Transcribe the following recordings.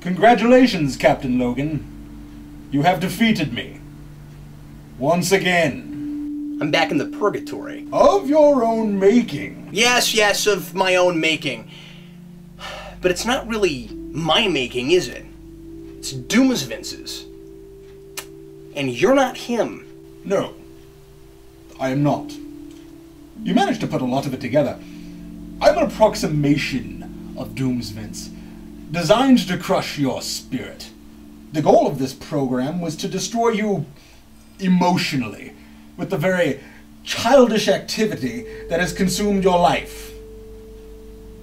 Congratulations, Captain Logan. You have defeated me. Once again. I'm back in the purgatory. Of your own making. Yes, of my own making. But it's not really my making, is it? It's Doomsvince's. And you're not him. No, I am not. You managed to put a lot of it together. I'm an approximation of Doomsvince, designed to crush your spirit. The goal of this program was to destroy you emotionally, with the very childish activity that has consumed your life,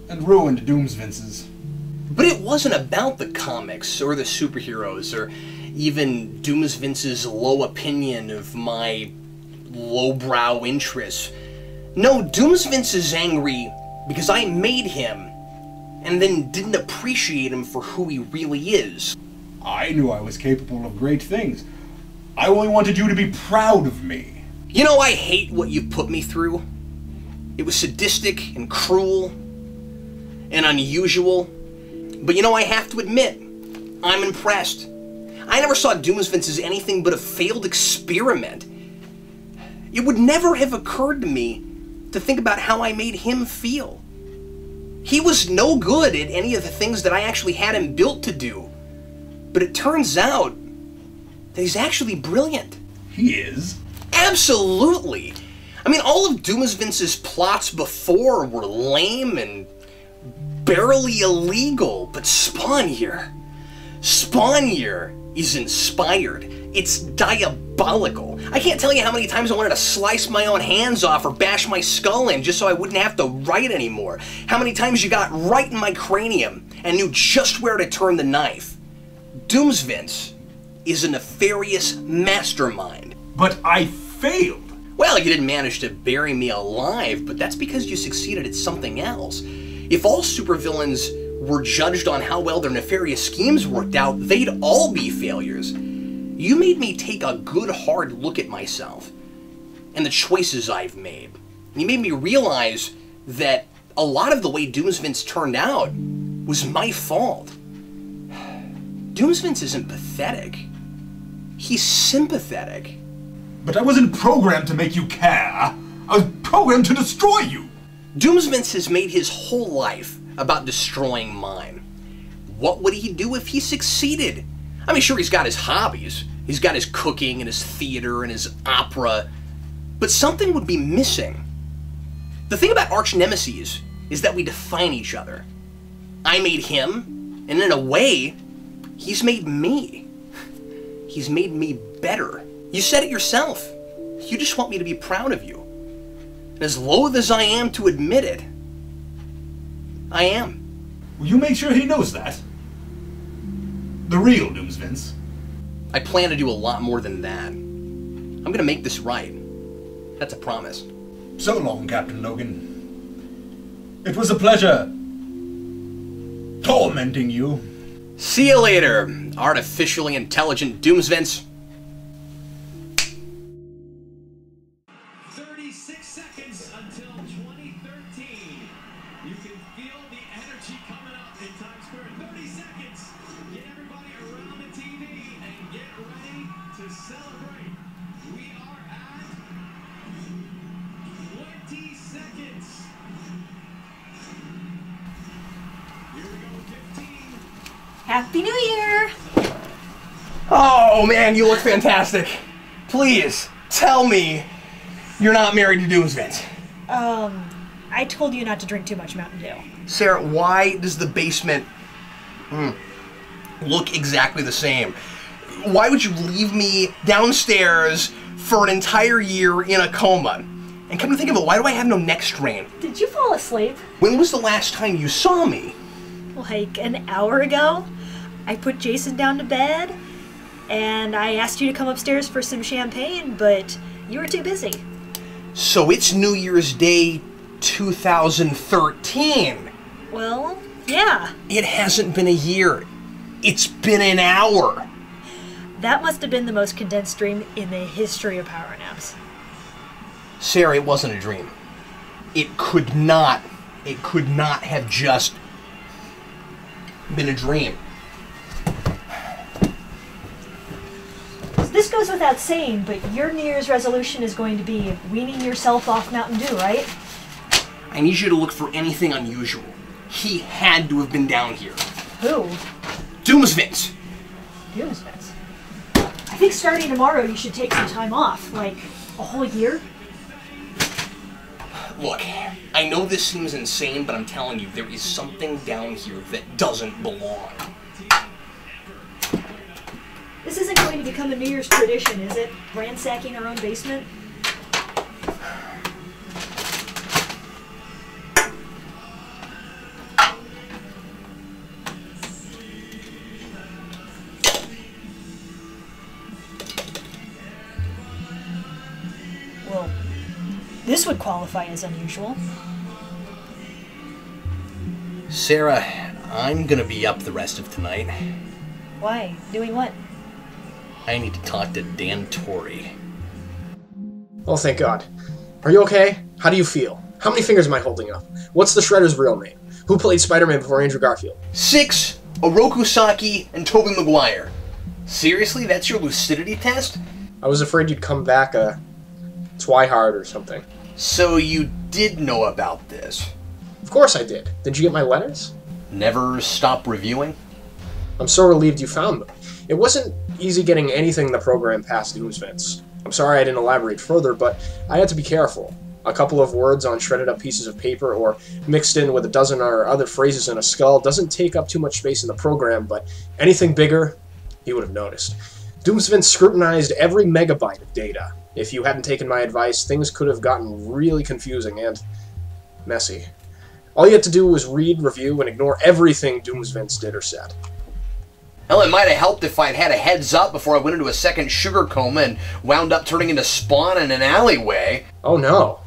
and ruined Doomsvince's. But it wasn't about the comics, or the superheroes, or even Doomsvince's low opinion of my lowbrow interests. No, Doomsvince is angry because I made him, and then didn't appreciate him for who he really is. I knew I was capable of great things. I only wanted you to be proud of me. You know, I hate what you put me through. It was sadistic and cruel and unusual. But you know, I have to admit, I'm impressed. I never saw Doomsvince as anything but a failed experiment. It would never have occurred to me to think about how I made him feel. He was no good at any of the things that I actually had him built to do. But it turns out that he's actually brilliant. He is? Absolutely! I mean, all of Doomsvince's plots before were lame and barely illegal, but Spawn Year is inspired. It's diabolical. I can't tell you how many times I wanted to slice my own hands off or bash my skull in just so I wouldn't have to write anymore. How many times you got right in my cranium and knew just where to turn the knife. Doomsvince is a nefarious mastermind. But I failed. Well, you didn't manage to bury me alive, but that's because you succeeded at something else. If all supervillains were judged on how well their nefarious schemes worked out, they'd all be failures. You made me take a good hard look at myself and the choices I've made. And you made me realize that a lot of the way Doomsvince turned out was my fault. Doomsvince isn't pathetic. He's sympathetic. But I wasn't programmed to make you care. I was programmed to destroy you. Doomsvince has made his whole life about destroying mine. What would he do if he succeeded? I mean, sure, he's got his hobbies. He's got his cooking and his theater and his opera. But something would be missing. The thing about arch nemeses is that we define each other. I made him, and in a way, he's made me. He's made me better. You said it yourself. You just want me to be proud of you. And as loath as I am to admit it, I am. Will you make sure he knows that? The real Doomsvince. I plan to do a lot more than that. I'm gonna make this right. That's a promise. So long, Captain Logan. It was a pleasure tormenting you. See you later, artificially intelligent Doomsvince. 36 seconds until 2013. You can feel the energy coming up in Times Square. 30 seconds. Get everybody around the TV and get ready to celebrate. We are at 20 seconds. Here we go, 15. Happy New Year! Oh man, you look fantastic. Please, tell me you're not married to Doomsvince. I told you not to drink too much Mountain Dew. Sarah, why does the basement look exactly the same? Why would you leave me downstairs for an entire year in a coma? And come to think of it, why do I have no neck strain? Did you fall asleep? When was the last time you saw me? Like an hour ago? I put Jason down to bed, and I asked you to come upstairs for some champagne, but you were too busy. So it's New Year's Day 2013. Well, yeah. It hasn't been a year. It's been an hour. That must have been the most condensed dream in the history of power naps. Sarah, it wasn't a dream. It could not have just been a dream. goes without saying, but your New Year's resolution is going to be weaning yourself off Mountain Dew, right? I need you to look for anything unusual. He had to have been down here. Who? Doomsvince. Doomsvince. I think starting tomorrow you should take some time off, like a whole year. Look, I know this seems insane, but I'm telling you, there is something down here that doesn't belong. This isn't going to become a New Year's tradition, is it? Ransacking our own basement? Well, this would qualify as unusual. Sarah, I'm gonna be up the rest of tonight. Why? Doing what? I need to talk to Dan Torrey. Oh, thank God. Are you okay? How do you feel? How many fingers am I holding up? What's the Shredder's real name? Who played Spider-Man before Andrew Garfield? 6, Oroku Saki, and Tobey Maguire. Seriously, that's your lucidity test? I was afraid you'd come back Twihard or something. So you did know about this? Of course I did. Did you get my letters? Never stop reviewing? I'm so relieved you found them. It wasn't easy getting anything in the program past Doomsvince. I'm sorry I didn't elaborate further, but I had to be careful. A couple of words on shredded up pieces of paper or mixed in with a dozen or other phrases in a skull doesn't take up too much space in the program, but anything bigger, he would have noticed. Doomsvince scrutinized every megabyte of data. If you hadn't taken my advice, things could have gotten really confusing and messy. All you had to do was read, review, and ignore everything Doomsvince did or said. Hell, it might have helped if I'd had a heads up before I went into a second sugar coma and wound up turning into Spawn in an alleyway. Oh no.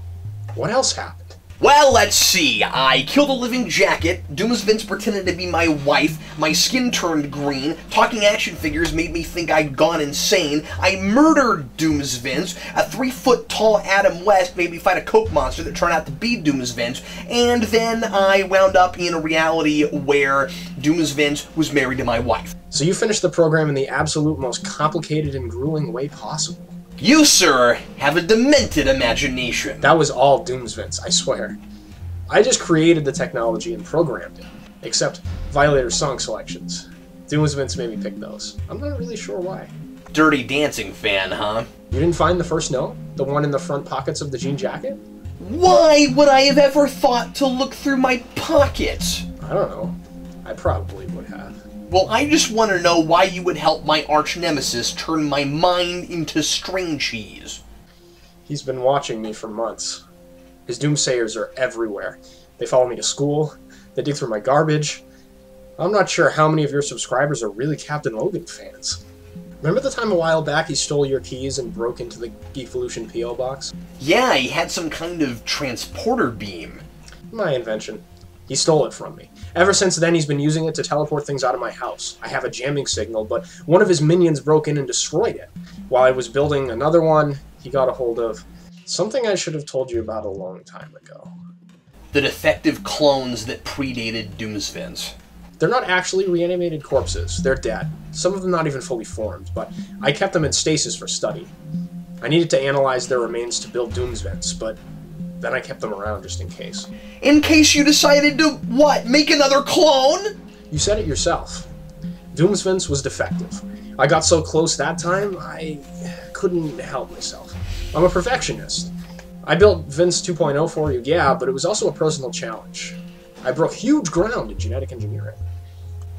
What else happened? Well, let's see. I killed a living jacket, Doomsvince pretended to be my wife, my skin turned green, talking action figures made me think I'd gone insane, I murdered Doomsvince, a 3-foot-tall Adam West made me fight a coke monster that turned out to be Doomsvince, and then I wound up in a reality where Doomsvince was married to my wife. So you finished the program in the absolute most complicated and grueling way possible. You, sir, have a demented imagination. That was all Doomsvince, I swear. I just created the technology and programmed it. Except Violator's song selections. Doomsvince made me pick those. I'm not really sure why. Dirty Dancing fan, huh? You didn't find the first note? The one in the front pockets of the jean jacket? Why would I have ever thought to look through my pockets? I don't know. I probably would have. Well, I just want to know why you would help my arch-nemesis turn my mind into string cheese. He's been watching me for months. His doomsayers are everywhere. They follow me to school. They dig through my garbage. I'm not sure how many of your subscribers are really Captain Logan fans. Remember the time a while back he stole your keys and broke into the Geekvolution P.O. box? Yeah, he had some kind of transporter beam. My invention. He stole it from me. Ever since then, he's been using it to teleport things out of my house. I have a jamming signal, but one of his minions broke in and destroyed it. While I was building another one, he got a hold of something I should have told you about a long time ago. The defective clones that predated Doomsvince. They're not actually reanimated corpses. They're dead. Some of them not even fully formed, but I kept them in stasis for study. I needed to analyze their remains to build Doomsvince, but then I kept them around just in case. In case you decided to, what, make another clone? You said it yourself. Doomsvince was defective. I got so close that time, I couldn't help myself. I'm a perfectionist. I built Vince 2.0 for you, yeah, but it was also a personal challenge. I broke huge ground in genetic engineering.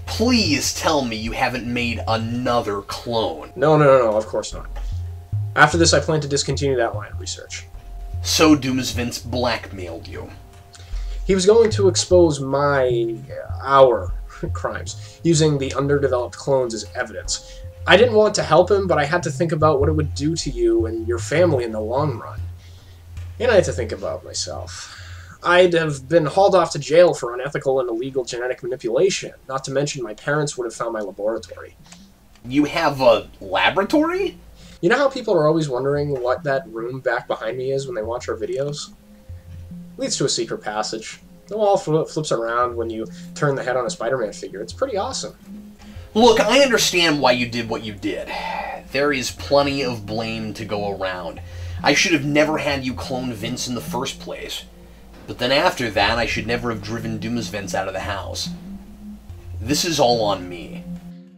Please tell me you haven't made another clone. No, of course not. After this, I plan to discontinue that line of research. So Doomsvince blackmailed you. He was going to expose our crimes, using the underdeveloped clones as evidence. I didn't want to help him, but I had to think about what it would do to you and your family in the long run. And I had to think about myself. I'd have been hauled off to jail for unethical and illegal genetic manipulation, not to mention my parents would have found my laboratory. You have a laboratory? You know how people are always wondering what that room back behind me is when they watch our videos? It leads to a secret passage. The wall flips around when you turn the head on a Spider-Man figure. It's pretty awesome. Look, I understand why you did what you did. There is plenty of blame to go around. I should have never had you clone Vince in the first place. But then after that, I should never have driven Doomsvince out of the house. This is all on me.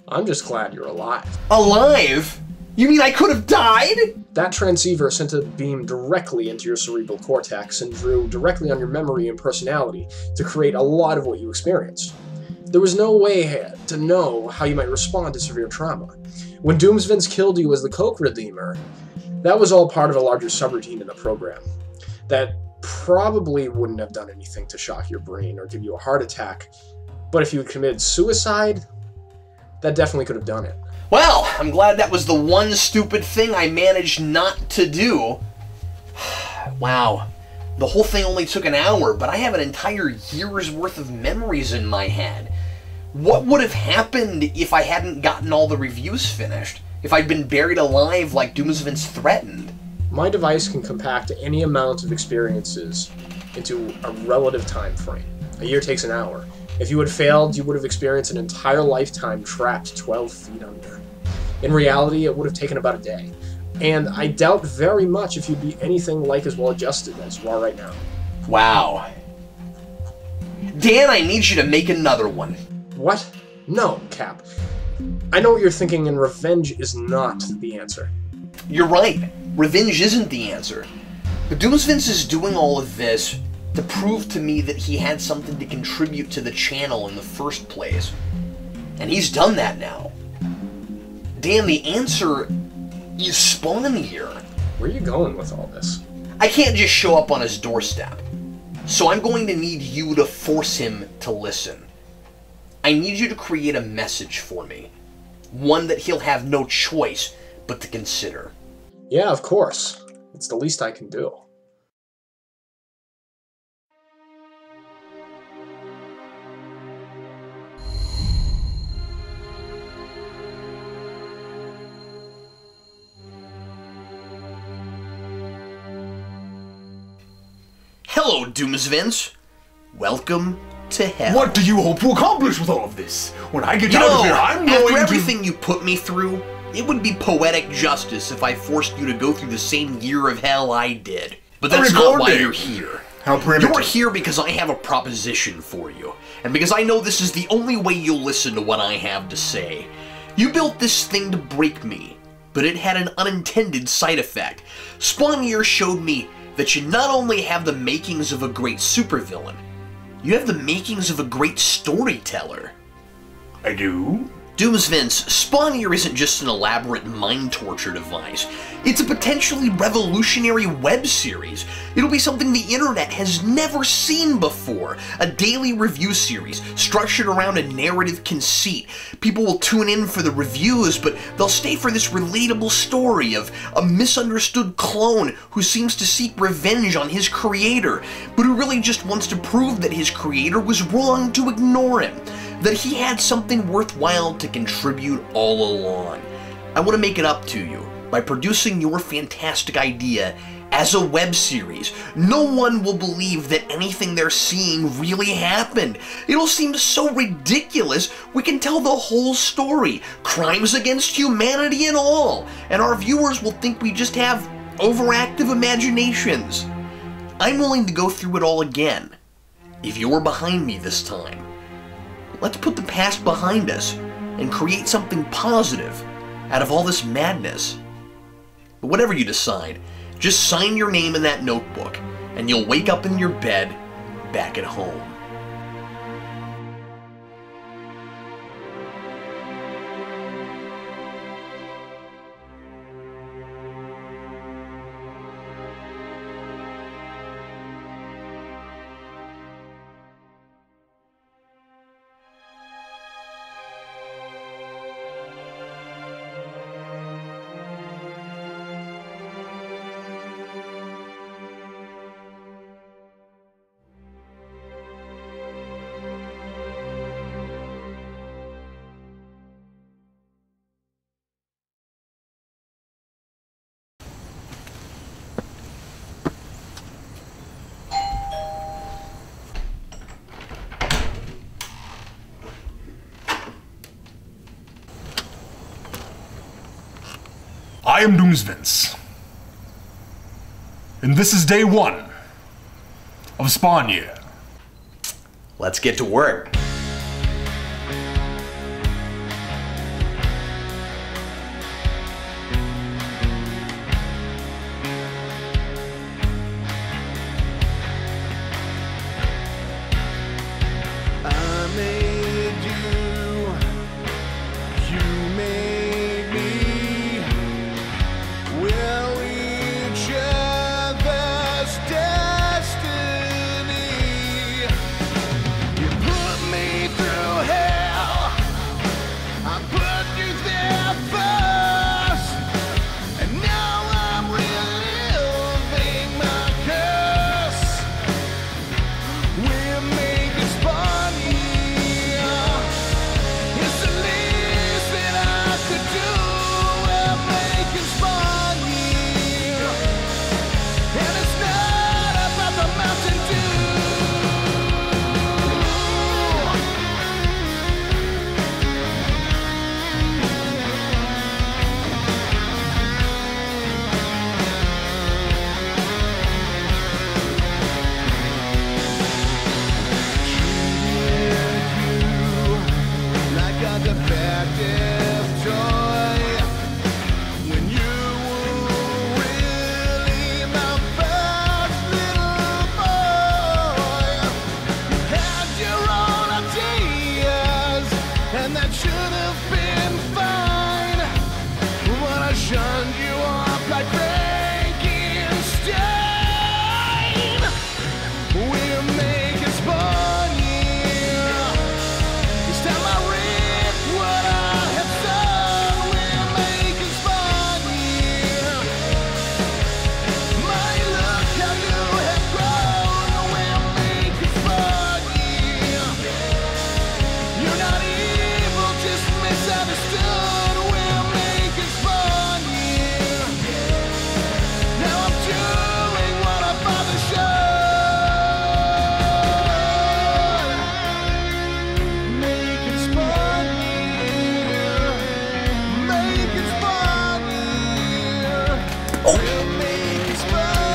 I'm just glad you're alive. Alive? You mean I could have died? That transceiver sent a beam directly into your cerebral cortex and drew directly on your memory and personality to create a lot of what you experienced. There was no way to know how you might respond to severe trauma. When Doomsvince killed you as the Coke Redeemer, that was all part of a larger subroutine in the program. That probably wouldn't have done anything to shock your brain or give you a heart attack, but if you had committed suicide, that definitely could have done it. Well, I'm glad that was the one stupid thing I managed not to do. Wow. The whole thing only took an hour, but I have an entire year's worth of memories in my head. What would have happened if I hadn't gotten all the reviews finished? If I'd been buried alive like Doomsvince threatened? My device can compact any amount of experiences into a relative time frame. A year takes an hour. If you had failed, you would have experienced an entire lifetime trapped 12 feet under. In reality, it would have taken about a day. And I doubt very much if you'd be anything like as well adjusted as you are right now. Wow. Dan, I need you to make another one. What? No, Cap. I know what you're thinking, and revenge is not the answer. You're right. Revenge isn't the answer. But Doomsvince is doing all of this to prove to me that he had something to contribute to the channel in the first place. And he's done that now. Dan, the answer is Spawnier. Where are you going with all this? I can't just show up on his doorstep. So I'm going to need you to force him to listen. I need you to create a message for me. One that he'll have no choice but to consider. Yeah, of course. It's the least I can do. Hello, Doomsvince. Welcome to hell. What do you hope to accomplish with all of this? When I get out of here, I'm going after to... everything you put me through, it would be poetic justice if I forced you to go through the same year of hell I did. But that's not why you're here. How primitive. You're here because I have a proposition for you, and because I know this is the only way you'll listen to what I have to say. You built this thing to break me, but it had an unintended side effect. Spawnier showed me that you not only have the makings of a great supervillain, you have the makings of a great storyteller. I do? Doomsvince, Spawnier isn't just an elaborate mind torture device. It's a potentially revolutionary web series. It'll be something the internet has never seen before. A daily review series structured around a narrative conceit. People will tune in for the reviews, but they'll stay for this relatable story of a misunderstood clone who seems to seek revenge on his creator, but who really just wants to prove that his creator was wrong to ignore him. That he had something worthwhile to contribute all along. I want to make it up to you by producing your fantastic idea as a web series. No one will believe that anything they're seeing really happened. It'll seem so ridiculous we can tell the whole story, crimes against humanity and all, and our viewers will think we just have overactive imaginations. I'm willing to go through it all again, if you're behind me this time. Let's put the past behind us and create something positive out of all this madness. But whatever you decide, just sign your name in that notebook and you'll wake up in your bed back at home. I am Doomsvince. And this is day 1 of Spawn Year. Let's get to work.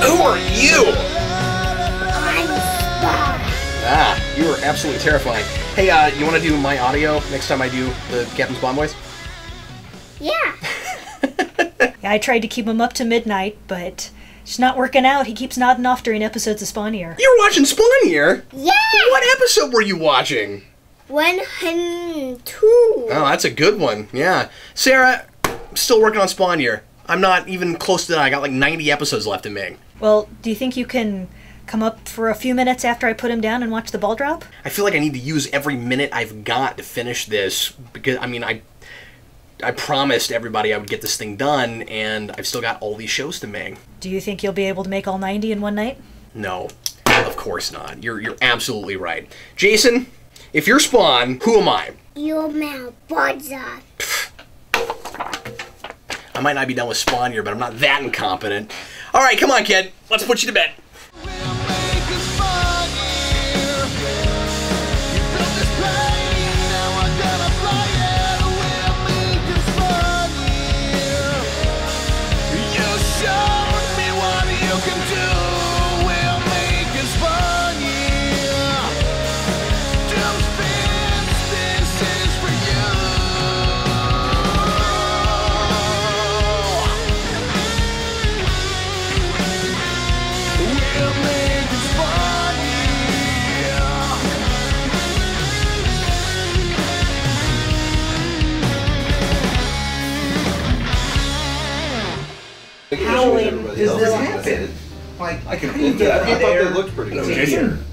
Who are you? I'm Spawn. Ah, you are absolutely terrifying. Hey, you want to do my audio next time I do the Captain Spawn voice? Yeah. I tried to keep him up to midnight, but it's not working out. He keeps nodding off during episodes of Spawn Year. You were watching Spawn Year? Yeah. What episode were you watching? 102. Oh, that's a good one. Yeah. Sarah, I'm still working on Spawn Year. I'm not even close to that. I got like 90 episodes left in me. Well, do you think you can come up for a few minutes after I put him down and watch the ball drop? I feel like I need to use every minute I've got to finish this because, I mean, I promised everybody I would get this thing done, and I've still got all these shows to make. Do you think you'll be able to make all 90 in one night? No, of course not. You're absolutely right. Jason, if you're Spawn, who am I? You're my brother. I might not be done with Spawn Year, but I'm not that incompetent. All right, come on, kid. Let's put you to bed. Howling. Does this happen? Like, I can believe that. I thought they looked pretty good. Jason.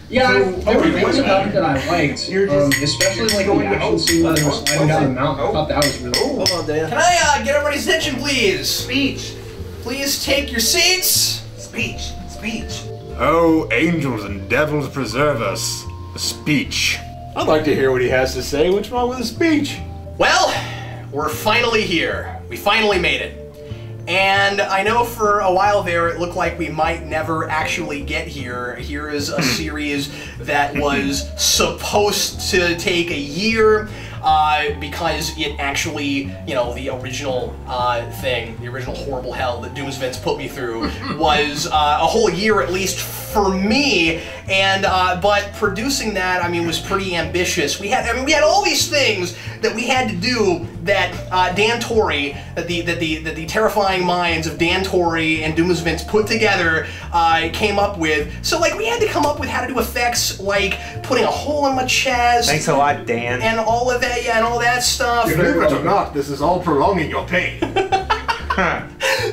Yeah, there were things about it that I liked, especially like the action scene when they were sliding down the mountain. I thought that was really cool. Hold on, Dan. Can I get everybody's attention, please? Speech. Please take your seats. Speech. Speech. Oh, angels and devils preserve us. A speech. I'd like to hear what he has to say. What's wrong with the speech? Well, we're finally here. We finally made it. And I know for a while there it looked like we might never actually get here. Here is a series that was supposed to take a year because it actually, you know, the original thing, the original horrible hell that Doomsvince put me through was a whole year at least for me. And but producing that, I mean, was pretty ambitious. We had all these things that we had to do that Dan Torrey, that the terrifying minds of Dan Torrey and Doomsvince put together came up with. So like we had to come up with how to do effects like putting a hole in my chest. Thanks a lot, Dan. And all of that, yeah, and all that stuff. Believe it or not, this is all prolonging your pain.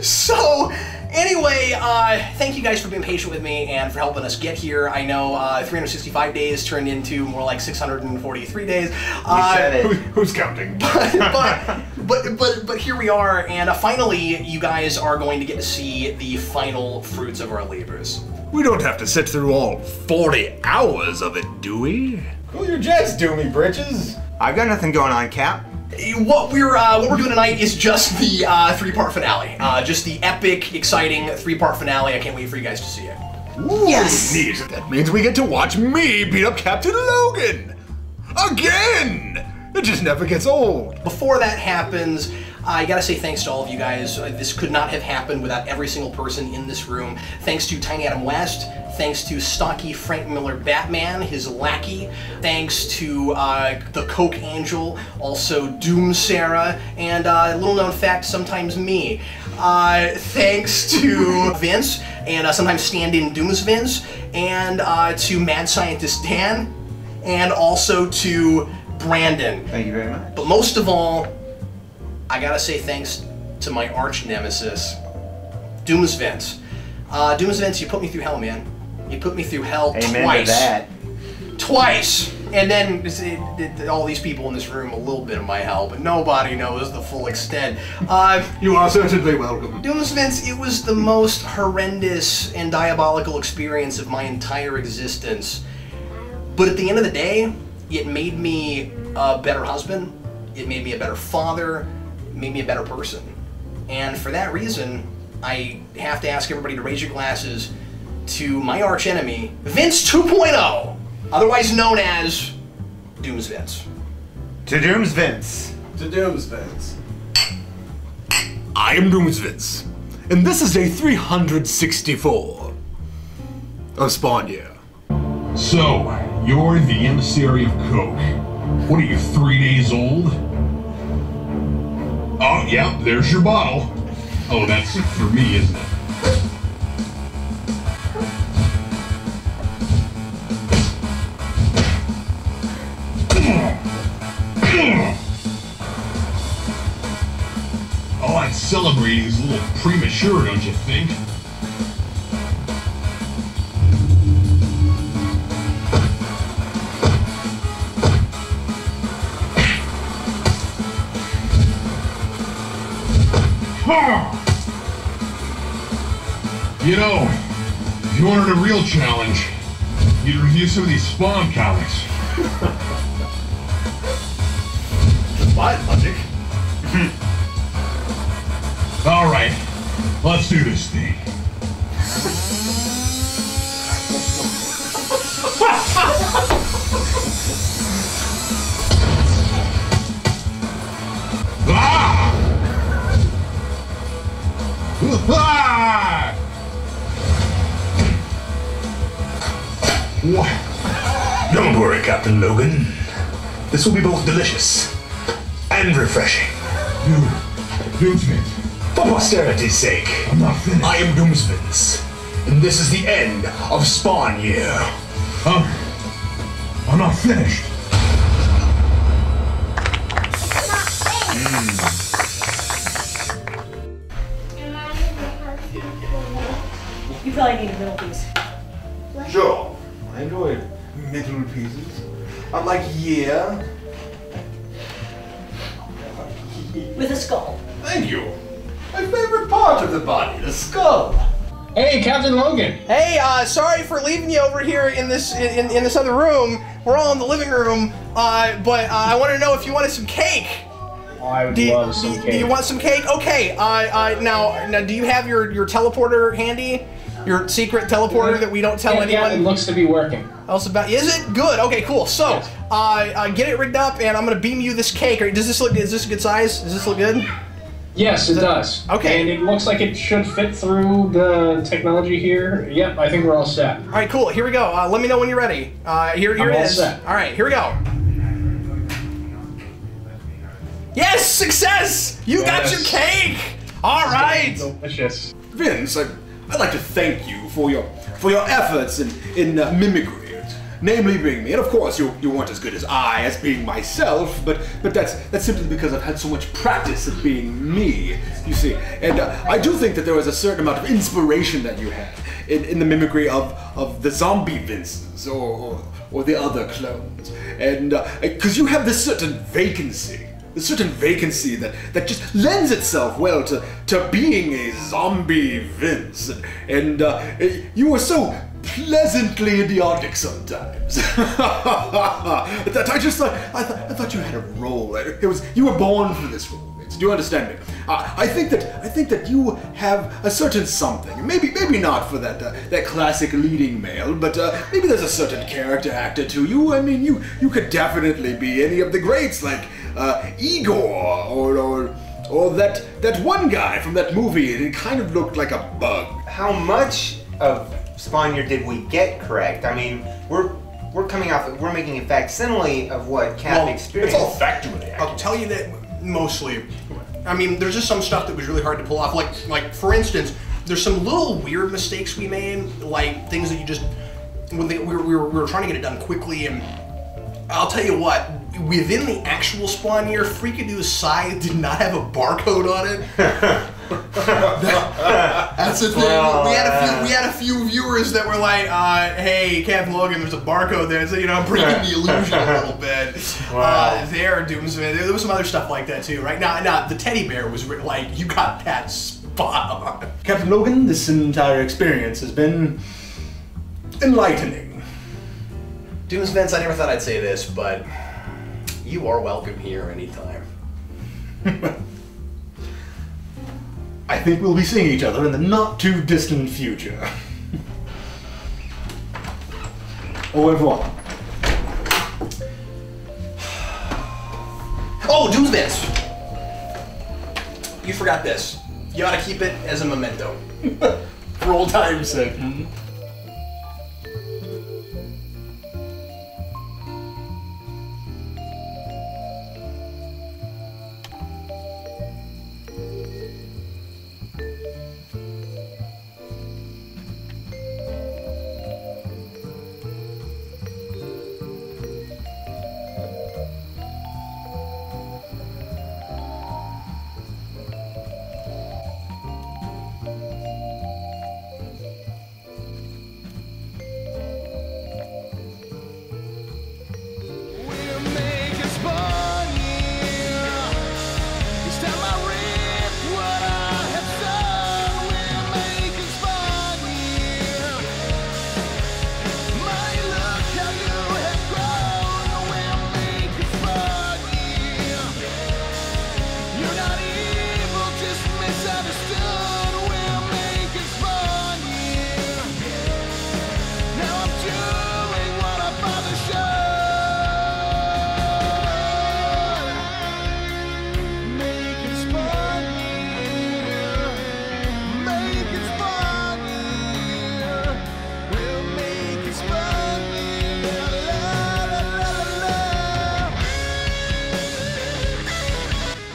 So, anyway, thank you guys for being patient with me and for helping us get here. I know 365 days turned into more like 643 days. You said it. Who's counting? But here we are, and finally, you guys are going to get to see the final fruits of our labors. We don't have to sit through all 40 hours of it, do we? Cool your jets, Doomy Britches. I've got nothing going on, Cap. What we're doing tonight is just the 3-part finale. Just the epic, exciting 3-part finale. I can't wait for you guys to see it. Ooh, yes! Neat. That means we get to watch me beat up Captain Logan! Again! It just never gets old. Before that happens, I gotta say thanks to all of you guys. This could not have happened without every single person in this room. Thanks to Tiny Adam West. Thanks to stocky Frank Miller Batman, his lackey. Thanks to the Coke Angel, also Doom Sarah, and little known fact, sometimes me. Thanks to Vince, and sometimes stand-in Doomsvince, and to Mad Scientist Dan, and also to Brandon. Thank you very much. But most of all, I gotta say thanks to my arch nemesis, Doomsvince. Doomsvince, you put me through hell, man. You put me through hell Amen twice. To that. Twice! And then all these people in this room, a little bit of my hell, but nobody knows the full extent. You are certainly welcome. Doomsvince, it was the most horrendous and diabolical experience of my entire existence. But at the end of the day, it made me a better husband, it made me a better father, it made me a better person. And for that reason, I have to ask everybody to raise your glasses to my arch enemy, Vince 2.0, otherwise known as Doomsvince. To Doomsvince. To Doomsvince. I am Doomsvince, and this is day 364 of Spawn Year. So, you're the emissary of Coke. What are you, 3 days old? Oh, yeah, there's your bottle. Oh, that's for me, isn't it? Oh, I'd celebrate is a little premature, don't you think? You know, if you wanted a real challenge, you'd review some of these Spawn comics. What, logic? All right, let's do this thing. Ah! Ah! What? Don't worry, Captain Logan. This will be both delicious and refreshing. Doomsvince. For posterity's sake, I'm not finished. I am Doomsvince, and this is the end of Spawn Year. I'm not finished. You probably need a middle piece. Sure. I enjoy middle pieces. Unlike year. With a skull. Thank you. My favorite part of the body, the skull. Hey, Captain Logan. Hey, sorry for leaving you over here in this in this other room. We're all in the living room, but I wanted to know if you wanted some cake. I would love some cake. Do you want some cake? Okay. Now, do you have your teleporter handy? Your secret teleporter that we don't tell anyone? Yeah, it looks to be working. Is it? Good. Okay, cool. So, get it rigged up, and I'm gonna beam you this cake. Is this a good size? Does this look good? Yes, it does. Okay. And it looks like it should fit through the technology here. Yep, I think we're all set. All right, cool. Here we go. Let me know when you're ready. Here it is. Set. All right, here we go. Yes, success! You got your cake. All right. Delicious. Vince, I'd like to thank you for your efforts in mimicry. Namely being me, and of course you weren't as good as I as being myself, but that's simply because I've had so much practice at being me, you see. And I do think that there was a certain amount of inspiration that you had in the mimicry of the zombie Vinces or the other clones, and because you have this certain vacancy that just lends itself well to being a zombie Vince, and you were so pleasantly idiotic sometimes. That I thought you had a role. You were born for this role. Do you understand me? I think that you have a certain something. Maybe not for that classic leading male, but maybe there's a certain character actor to you. I mean, you could definitely be any of the greats, like Igor or that one guy from that movie. It kind of looked like a bug. How much of Spawnier did we get correct? I mean, we're making a facsimile of what Cap experienced. It's all factually. I'll tell you that mostly. I mean, there's just some stuff that was really hard to pull off. Like for instance, there's some little weird mistakes we made, like things that you just we were trying to get it done quickly, and I'll tell you what. Within the actual Spawnier, Freakadoo's scythe did not have a barcode on it. That's the thing. We had a few viewers that were like, "Hey, Captain Logan, there's a barcode there." So breaking the illusion a little bit. There, Doomsvince. There was some other stuff like that too, right? Now the teddy bear was like, you got that spot on. Captain Logan, this entire experience has been enlightening. Doomsvince, I never thought I'd say this, but you are welcome here anytime. I think we'll be seeing each other in the not too distant future. Au revoir. Oh, Doomsvince! You forgot this. You ought to keep it as a memento. For old time's sake.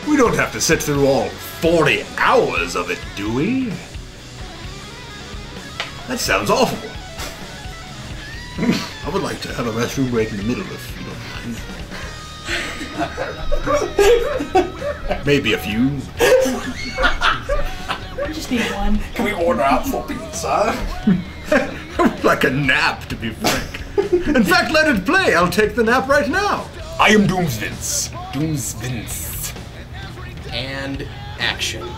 We don't have to sit through all 40 hours of it, do we? That sounds awful. I would like to have a restroom break in the middle if you don't mind. Maybe a few. Just need one. Can we order out for pizza? I would like a nap, to be frank. In fact, let it play. I'll take the nap right now. I am Doomsvince. Doomsvince. And action.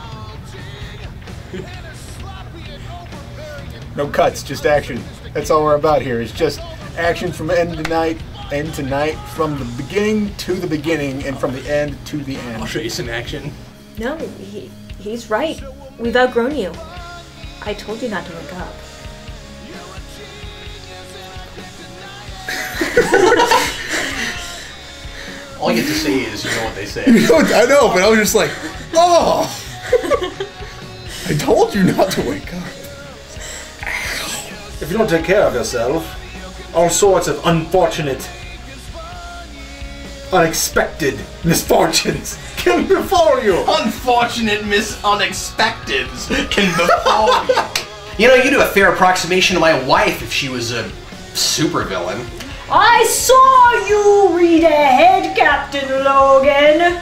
No cuts, just action. That's all we're about here. It's just action from end to night, end tonight from the beginning to the beginning and from the end to the end. I'll show you some action. No, he's right. We've outgrown you. I told you not to wake up. All you get to say is, you know what they say. You know, I know, but I was just like, oh! I told you not to wake up. If you don't take care of yourself, all sorts of unfortunate, unexpected misfortunes can befall you. Unfortunate unexpecteds can befall you. You know, you do a fair approximation of my wife if she was a supervillain. I saw you read ahead, Captain Logan.